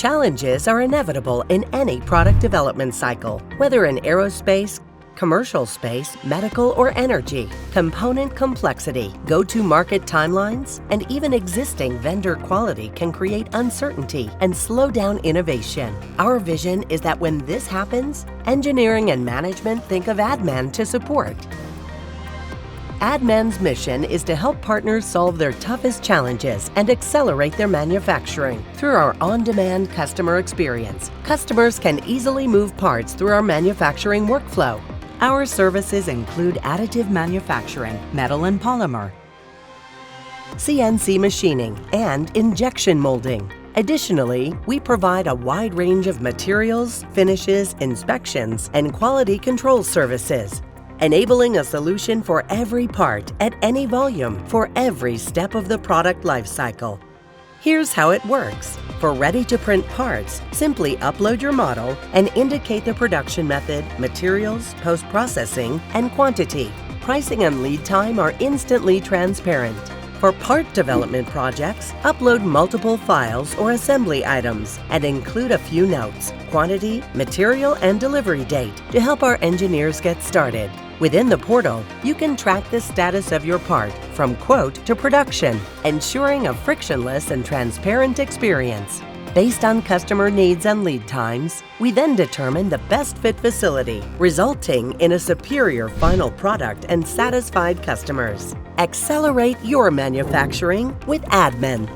Challenges are inevitable in any product development cycle, whether in aerospace, commercial space, medical, or energy. Component complexity, go-to-market timelines, and even existing vendor quality can create uncertainty and slow down innovation. Our vision is that when this happens, engineering and management think of ADDMAN to support. ADDMAN's mission is to help partners solve their toughest challenges and accelerate their manufacturing. Through our on-demand customer experience, customers can easily move parts through our manufacturing workflow. Our services include additive manufacturing, metal and polymer, CNC machining, and injection molding. Additionally, we provide a wide range of materials, finishes, inspections, and quality control services, enabling a solution for every part at any volume for every step of the product lifecycle. Here's how it works. For ready-to-print parts, simply upload your model and indicate the production method, materials, post-processing, and quantity. Pricing and lead time are instantly transparent. For part development projects, upload multiple files or assembly items and include a few notes, quantity, material, and delivery date to help our engineers get started. Within the portal, you can track the status of your part from quote to production, ensuring a frictionless and transparent experience. Based on customer needs and lead times, we then determine the best fit facility, resulting in a superior final product and satisfied customers. Accelerate your manufacturing with ADDMAN.